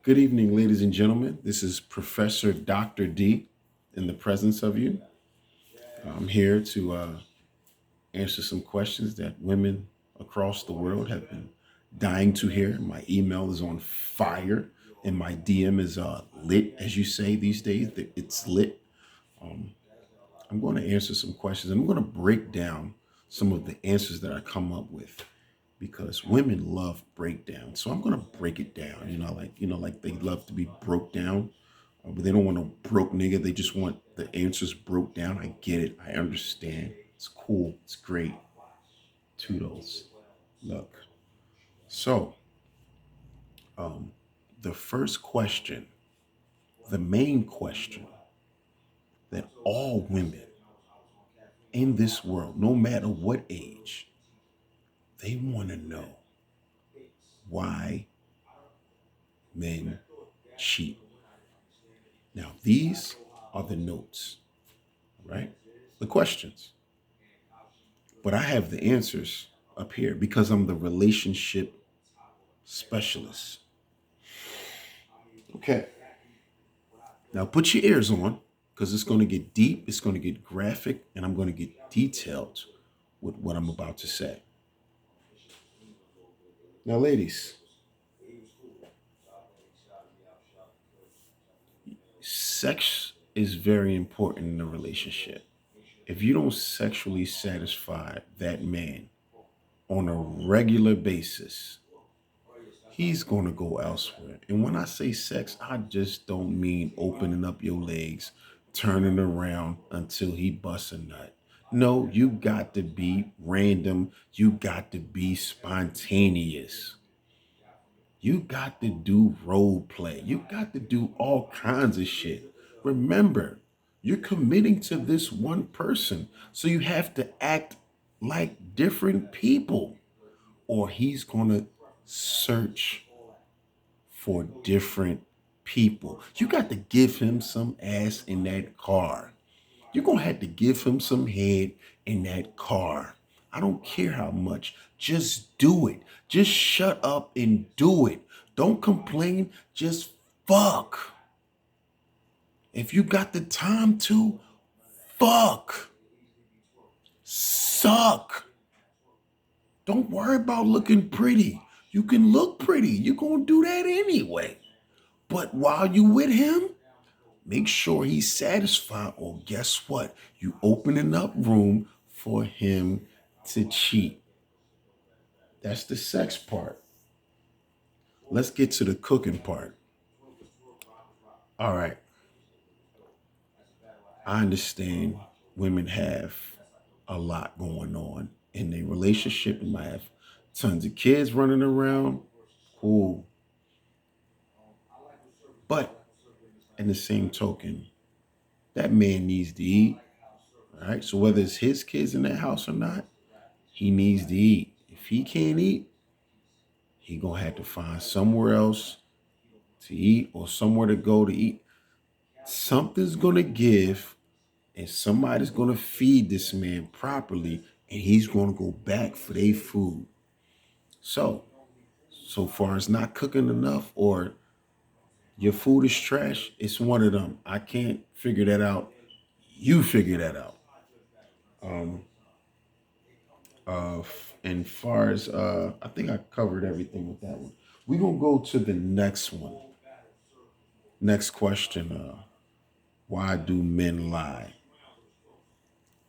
Good evening, ladies and gentlemen. This is Professor Dr. D in the presence of you. I'm here to answer some questions that women across the world have been dying to hear. My email is on fire, and my DM is lit, as you say these days. It's lit. Um, I'm going to answer some questions. I'm going to break down some of the answers that I come up with because women love breakdown. So I'm going to break it down. Like they love to be broke down, but they don't want a broke nigga. They just want the answers broke down. I get it. I understand. It's cool. It's great. Toodles. Look. So, um, the first question, the main question that all women in this world, no matter what age, they want to know why men cheat. Now, these are the notes, right? The questions. But I have the answers up here because I'm the relationship specialist. Okay. Now put your ears on because it's going to get deep, it's going to get graphic, and I'm going to get detailed with what I'm about to say. Now, ladies, sex is very important in a relationship. If you don't sexually satisfy that man on a regular basis, he's going to go elsewhere. And when I say sex, I just don't mean opening up your legs, turning around until he busts a nut. No, you got to be random. You got to be spontaneous. You got to do role play. You got to do all kinds of shit. Remember, you're committing to this one person. So you have to act like different people, or he's going to search for different people. You got to give him some ass in that car. You're going to have to give him some head in that car. I don't care how much. Just do it. Just shut up and do it. Don't complain. Just fuck. If you got the time to, fuck. Suck. Don't worry about looking pretty. You can look pretty. You're going to do that anyway. But while you with him, make sure he's satisfied, or guess what? You opening up room for him to cheat. That's the sex part. Let's get to the cooking part. All right. I understand women have a lot going on in their relationship. They might have tons of kids running around. Cool. But in the same token, that man needs to eat. All right. So whether it's his kids in that house or not, he needs to eat. If he can't eat, he gonna have to find somewhere else to eat or somewhere to go to eat. Something's gonna give, and somebody's gonna feed this man properly, and he's gonna go back for their food. So, so far as not cooking enough or your food is trash, it's one of them. I can't figure that out. You figure that out. Um, and far as I think I covered everything with that one. We're gonna go to the next one. Next question. Why do men lie?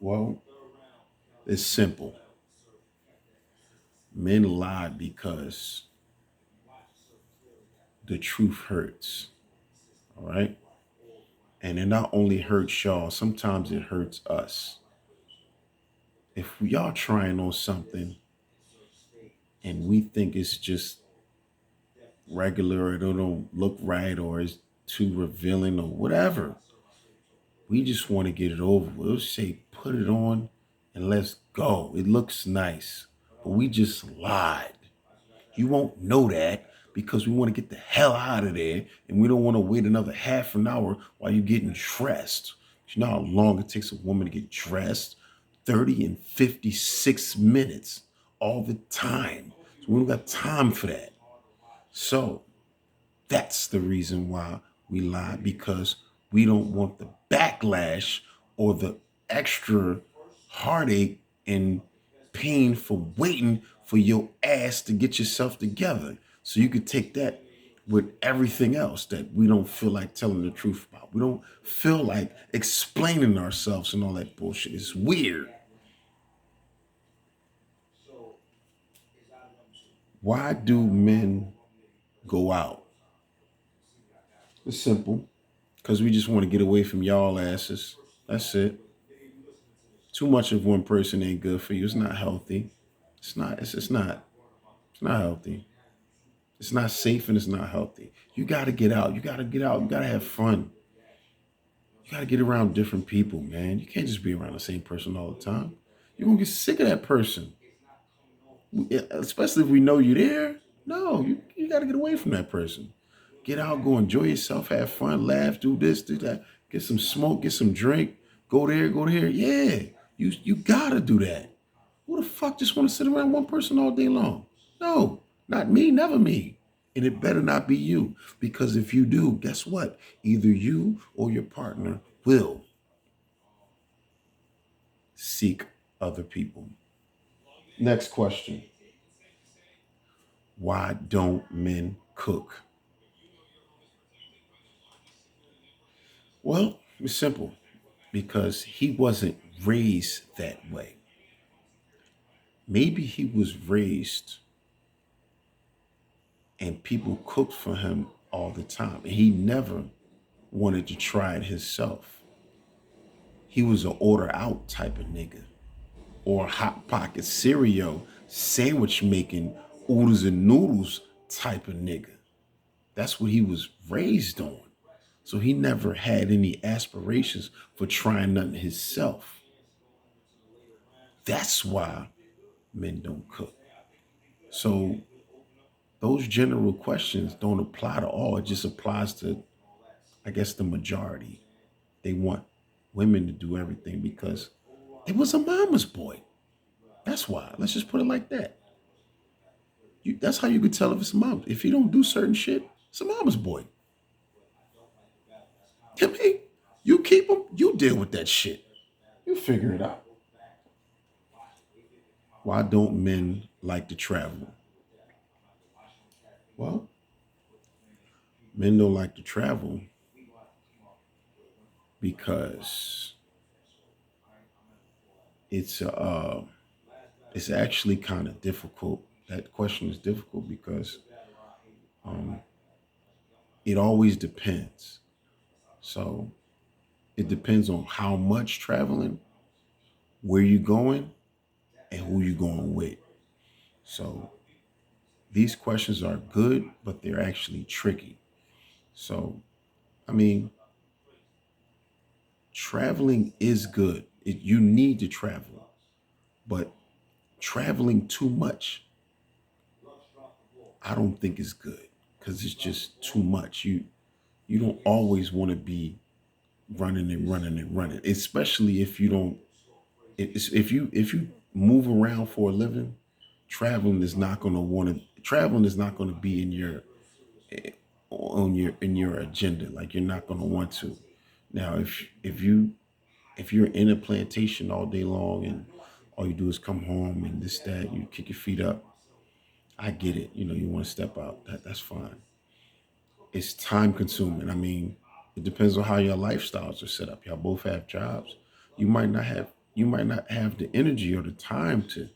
Well, it's simple. Men lie because the truth hurts. All right. And it not only hurts y'all, sometimes it hurts us. If y'all trying on something and we think it's just regular or it don't look right or it's too revealing or whatever, we just want to get it over with. We'll say, put it on and let's go. It looks nice. But we just lied. You won't know that because we want to get the hell out of there and we don't want to wait another half an hour while you're getting dressed. You know how long it takes a woman to get dressed? 30 and 56 minutes all the time. So we don't got time for that. So That's the reason why we lie, because we don't want the backlash or the extra heartache and pain for waiting for your ass to get yourself together. So you could take that with everything else that we don't feel like telling the truth about. We don't feel like explaining ourselves and all that bullshit. It's weird. Why do men go out? It's simple. Because we just want to get away from y'all asses. That's it. Too much of one person ain't good for you. It's not healthy. It's not. It's not. It's not healthy. It's not safe and it's not healthy. You got to get out. You got to get out. You got to have fun. You got to get around different people, man. You can't just be around the same person all the time. You're going to get sick of that person. Especially if we know you're there. No, you got to get away from that person. Get out, go enjoy yourself, have fun, laugh, do this, do that. Get some smoke, get some drink. Go there, go there. Yeah, you got to do that. Who the fuck just want to sit around one person all day long? No, not me, never me. And it better not be you. Because if you do, guess what? Either you or your partner will seek other people. Next question. Why don't men cook? Well, it's simple. Because he wasn't raised that way. Maybe he was raised and people cooked for him all the time. And he never wanted to try it himself. He was an order out type of nigga, or a hot pocket cereal, sandwich making, oodles and noodles type of nigga. That's what he was raised on. So he never had any aspirations for trying nothing himself. That's why men don't cook. So those general questions don't apply to all. It just applies to, I guess, the majority. They want women to do everything because it was a mama's boy. That's why. Let's just put it like that. That's how you could tell if it's a mom. If you don't do certain shit, it's a mama's boy. I mean, you keep them, you deal with that shit. You figure it out. Why don't men like to travel? Well, men don't like to travel because it's it's actually kind of difficult. That question is difficult because um, it always depends. So it depends on how much traveling, where you going, and who you going with. So these questions are good, but they're actually tricky. So I mean, traveling is good. You need to travel, but traveling too much, I don't think is good because it's just too much. You don't always want to be running and running and running, especially if you don't. If you move around for a living, traveling is not going to be in your eh, on your agenda. Like you're not going to want to. Now, if you're in a plantation all day long and all you do is come home and this that you kick your feet up, I get it. You want to step out. That's fine. It's time consuming. I mean, it depends on how your lifestyles are set up. Y'all both have jobs. You might not have the energy or the time to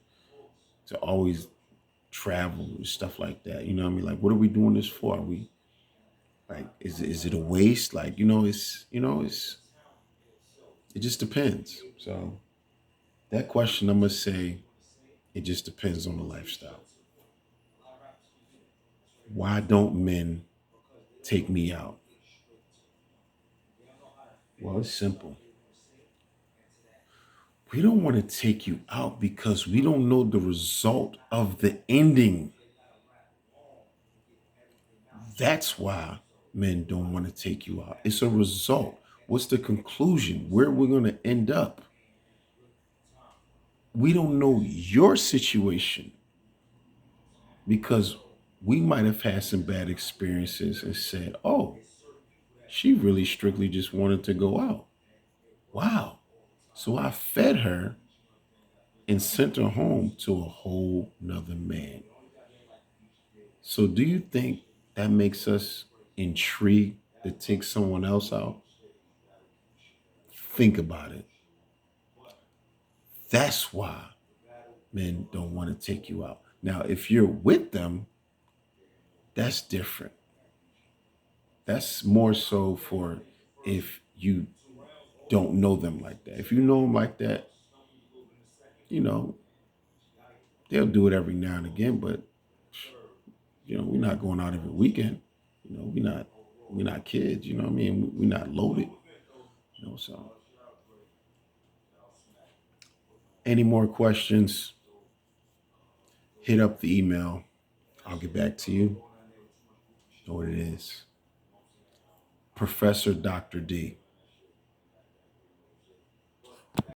always travel and stuff like that. You know what I mean? Like, what are we doing this for? Are we like, is it a waste? Like, it just depends. So that question, I must say, it just depends on the lifestyle. Why don't men take me out? Well, it's simple. We don't want to take you out because we don't know the result of the ending. That's why men don't want to take you out. It's a result. What's the conclusion? Where we're going to end up? We don't know your situation because we might have had some bad experiences and said, oh, she really strictly just wanted to go out. Wow. So I fed her and sent her home to a whole nother man. So do you think that makes us intrigued to take someone else out? Think about it. That's why men don't want to take you out. Now, if you're with them, that's different. That's more so for if you don't know them like that. If you know them like that, you know, they'll do it every now and again, but we're not going out every weekend. We're not kids, you know what I mean? We're not loaded, so any more questions, hit up the email. I'll get back to you. Know what it is. Professor Dr. D.